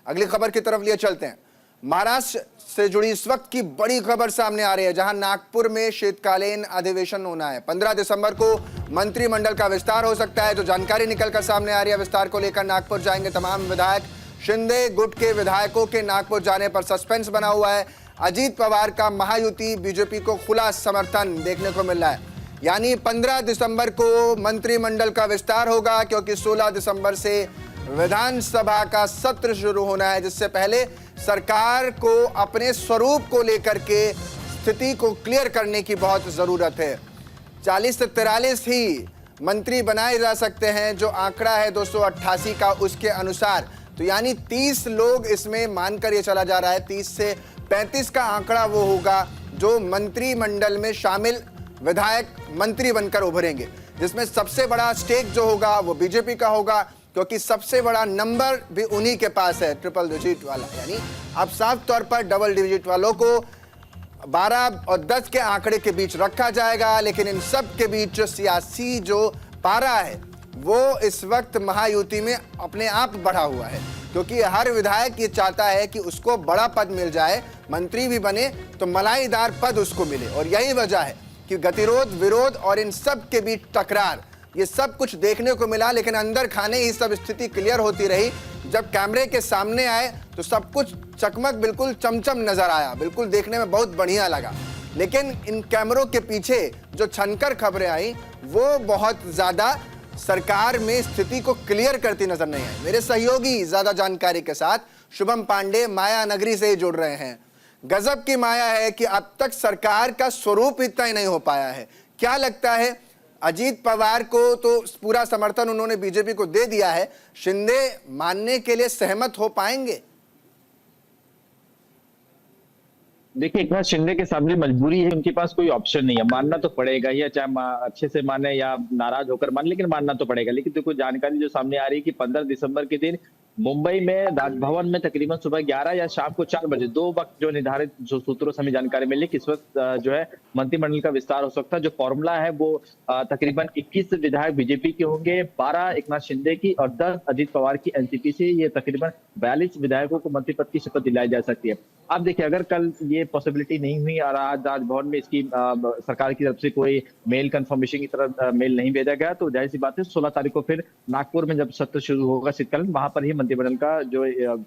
अगली खबर की तरफ लिए चलते हैं। महाराष्ट्र से जुड़ी इस वक्त की बड़ी खबर सामने आ रही है, जहां नागपुर में शीतकालीन अधिवेशन होना है। 15 दिसंबर को मंत्रिमंडल का विस्तार हो सकता है। जो जानकारी निकलकर सामने आ रही है, विस्तार को लेकर नागपुर जाएंगे तमाम विधायक। शिंदे गुट के विधायकों के नागपुर जाने पर सस्पेंस बना हुआ है। अजीत पवार का महायुति बीजेपी को खुला समर्थन देखने को मिल रहा है। यानी 15 दिसंबर को मंत्रिमंडल का विस्तार होगा, क्योंकि 16 दिसंबर से विधानसभा का सत्र शुरू होना है, जिससे पहले सरकार को अपने स्वरूप को लेकर के स्थिति को क्लियर करने की बहुत जरूरत है। 40 से 43 ही मंत्री बनाए जा सकते हैं, जो आंकड़ा है 288 का, उसके अनुसार। तो यानी 30 लोग इसमें मानकर ये चला जा रहा है, 30 से 35 का आंकड़ा वो होगा जो मंत्रिमंडल में शामिल विधायक मंत्री बनकर उभरेंगे, जिसमें सबसे बड़ा स्टेक जो होगा वो बीजेपी का होगा, क्योंकि सबसे बड़ा नंबर भी उन्हीं के पास है, ट्रिपल डिजिट वाला। यानी अब साफ तौर पर डबल डिजिट वालों को 12 और 10 के आंकड़े के बीच रखा जाएगा। लेकिन इन सब के बीच सियासी जो पारा है वो इस वक्त महायुति में अपने आप बढ़ा हुआ है, क्योंकि हर विधायक ये चाहता है कि उसको बड़ा पद मिल जाए, मंत्री भी बने तो मलाईदार पद उसको मिले। और यही वजह है कि गतिरोध, विरोध और इन सब के बीच टकरार, ये सब कुछ देखने को मिला। लेकिन अंदर खाने ही सब स्थिति क्लियर होती रही। जब कैमरे के सामने आए तो सब कुछ चकमक बिल्कुल चमचम नजर आया, बिल्कुल देखने में बहुत बढ़िया लगा। लेकिन इन कैमरों के पीछे जो छनकर खबरें आई वो बहुत ज्यादा सरकार में स्थिति को क्लियर करती नजर नहीं आई। मेरे सहयोगी ज्यादा जानकारी के साथ शुभम पांडे माया नगरी से ही जुड़ रहे हैं। गजब की माया है कि अब तक सरकार का स्वरूप इतना ही नहीं हो पाया है। क्या लगता है, अजीत पवार को तो पूरा समर्थन उन्होंने बीजेपी को दे दिया है, शिंदे मानने के लिए सहमत हो पाएंगे? देखिए, एक बार शिंदे के सामने मजबूरी है, उनके पास कोई ऑप्शन नहीं है, मानना तो पड़ेगा ही, चाहे अच्छे से माने या नाराज होकर माने, लेकिन मानना तो पड़ेगा। लेकिन देखो, जानकारी जो सामने आ रही है कि 15 दिसंबर के दिन मुंबई में राजभवन में तकरीबन सुबह 11 या शाम को 4 बजे, 2 वक्त जो निर्धारित जो सूत्रों से हमें जानकारी मिली कि इस वक्त जो है मंत्रिमंडल का विस्तार हो सकता है। जो फॉर्मूला है वो तकरीबन 21 विधायक बीजेपी के होंगे, 12 एकनाथ शिंदे की और 10 अजीत पवार की एनसीपी से। ये तकरीबन 42 विधायकों को मंत्री पद की शपथ दिलाई जा सकती है। अब देखिए, अगर कल ये पॉसिबिलिटी नहीं हुई और आज राजभवन में इसकी सरकार की तरफ से कोई मेल कंफर्मेशन की तरह मेल नहीं भेजा गया, तो जाहिर सी बात है 16 तारीख को फिर नागपुर में जब सत्र शुरू होगा शीतकालीन, वहां पर ही मंत्रिमंडल का जो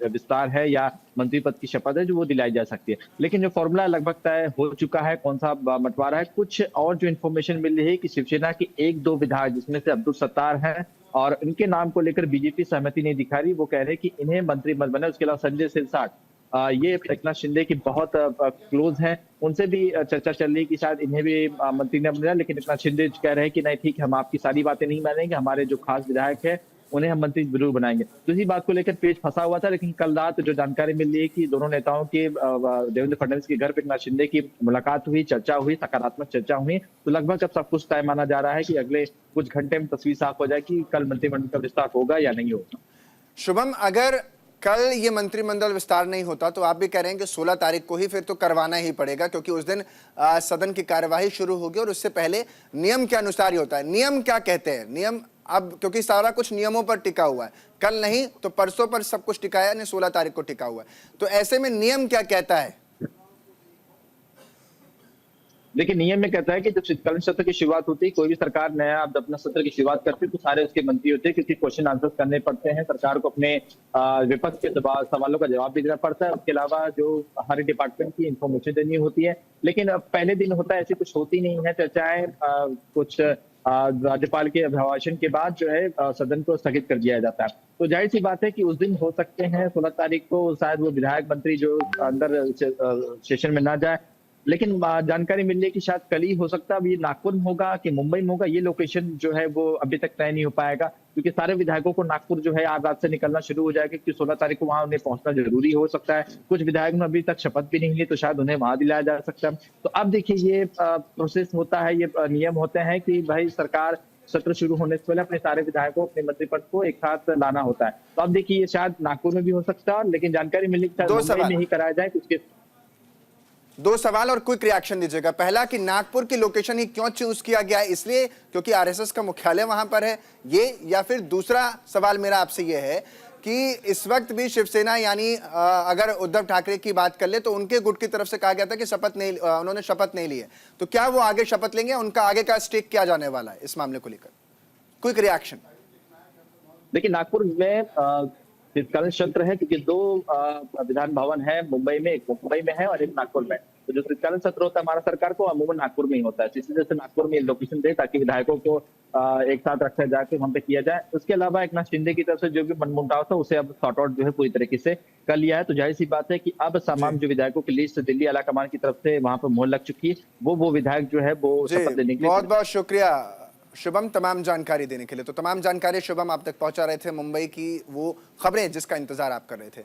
विस्तार है या मंत्री पद की शपथ है जो वो दिलाई जा सकती है। लेकिन जो फॉर्मूला लगभग तय हो चुका है, कौन सा बंटवारा है, कुछ और जो इन्फॉर्मेशन मिल रही है कि शिवसेना के 1-2 विधायक, जिसमें से अब्दुल सत्तार है, और इनके नाम को लेकर बीजेपी सहमति नहीं दिखा रही। वो कह रहे हैं कि इन्हें मंत्री मत बने। उसके अलावा संजय सिरसाट, ये एकनाथ शिंदे की बहुत क्लोज हैं, उनसे भी चर्चा चल रही है कि शायद इन्हें भी मंत्री न बनाया। लेकिन एकनाथ शिंदे कह रहे हैं कि नहीं, ठीक है, हम आपकी सारी बातें नहीं मानेंगे, हमारे जो खास विधायक है उन्हें हम मंत्री जरूर बनाएंगे। तो इसी बात को लेकर पेच फंसा हुआ था। लेकिन कल रात जो जानकारी मिल रही है कि दोनों नेताओं के देवेंद्र फडणवीस के घर पर एकनाथ शिंदे की मुलाकात हुई, चर्चा हुई, सकारात्मक चर्चा हुई। तो लगभग अब सब कुछ तय माना जा रहा है कि अगले कुछ घंटे में तस्वीर साफ हो जाए कि कल मंत्रिमंडल का विस्तार होगा या नहीं होगा। शुभम, अगर कल ये मंत्रिमंडल विस्तार नहीं होता तो आप भी कह रहे हैं कि 16 तारीख को ही फिर तो करवाना ही पड़ेगा, क्योंकि उस दिन सदन की कार्यवाही शुरू होगी और उससे पहले नियम के अनुसार ही होता है। नियम क्या कहते हैं? नियम अब क्योंकि सारा कुछ नियमों पर टिका हुआ है, कल नहीं तो परसों पर सब कुछ टिकाया नहीं, 16 तारीख को टिका हुआ है, तो ऐसे में नियम क्या कहता है? देखिए, नियम में कहता है कि जब शीतकालीन सत्र की शुरुआत होती है, कोई भी सरकार नया अपना सत्र की शुरुआत करती है, तो सारे उसके मंत्री होते हैं, क्योंकि क्वेश्चन आंसर करने पड़ते हैं, सरकार को अपने विपक्ष के सवालों का जवाब भी देना पड़ता है। उसके अलावा जो हर डिपार्टमेंट की इंफॉर्मेशन देनी होती है। लेकिन पहले दिन होता है, ऐसी कुछ होती नहीं है चर्चाएं। कुछ राज्यपाल के अभिभाषण के बाद जो है सदन को स्थगित कर दिया जाता है। तो जाहिर सी बात है कि उस दिन हो सकते हैं 16 तारीख को शायद वो विधायक मंत्री जो अंदर सेशन में ना जाए। लेकिन जानकारी मिल रही है कि शायद कल ही हो सकता है। अब ये नागपुर में होगा कि मुंबई में होगा, ये लोकेशन जो है वो अभी तक तय नहीं हो पाएगा, क्योंकि सारे विधायकों को नागपुर जो है आज रात से निकलना शुरू हो जाएगा, क्योंकि 16 तारीख को वहां उन्हें पहुंचना जरूरी हो सकता है। कुछ विधायकों ने अभी तक शपथ भी नहीं ली, तो शायद उन्हें वहां दिलाया जा सकता है। तो अब देखिए, ये प्रोसेस होता है, ये नियम होते हैं कि भाई सरकार सत्र शुरू होने से पहले अपने सारे विधायकों को अपने मंत्रिपद को एक साथ लाना होता है। तो अब देखिए, ये शायद नागपुर में भी हो सकता है, लेकिन जानकारी मिली कि मुंबई में ही कराया जाए। उसके 2 सवाल और क्विक रिएक्शन दीजिएगा। पहला कि नागपुर की लोकेशन ही क्यों चूज किया गया है, इसलिए क्योंकि आरएसएस का मुख्यालय वहां पर है ये, या फिर दूसरा सवाल मेरा आपसे ये है कि इस वक्त भी शिवसेना यानी अगर उद्धव ठाकरे की बात कर ले तो उनके गुट की तरफ से कहा गया था कि उन्होंने शपथ नहीं ली है, तो क्या वो आगे शपथ लेंगे? उनका आगे का स्टेक क्या जाने वाला है इस मामले को लेकर? Quick reaction. देखिए, नागपुर में शीतकालीन सत्र है, क्योंकि दो विधान भवन है मुंबई में, एक मुंबई में है और एक नागपुर में। तो जो शीतकालीन सत्र होता है हमारा सरकार को अमूमन नागपुर में ही होता है, इसी वजह से नागपुर में लोकेशन दे ताकि विधायकों को एक साथ रखा जाके वहां पे किया जाए। उसके अलावा एक नाथ शिंदे की तरफ से जो भी मनमुटाव था उसे अब सॉर्ट आउट जो है पूरी तरीके से कर लिया है। तो जाहिर सी बात है कि अब तमाम जो विधायकों की लिस्ट दिल्ली आलाकमान की तरफ से वहां पर मोहर लग चुकी है, वो विधायक जो है वो शपथ लेने के लिए। बहुत बहुत शुक्रिया शुभम तमाम जानकारी देने के लिए। तो तमाम जानकारी शुभम आप तक पहुंचा रहे थे मुंबई की वो खबरें जिसका इंतजार आप कर रहे थे।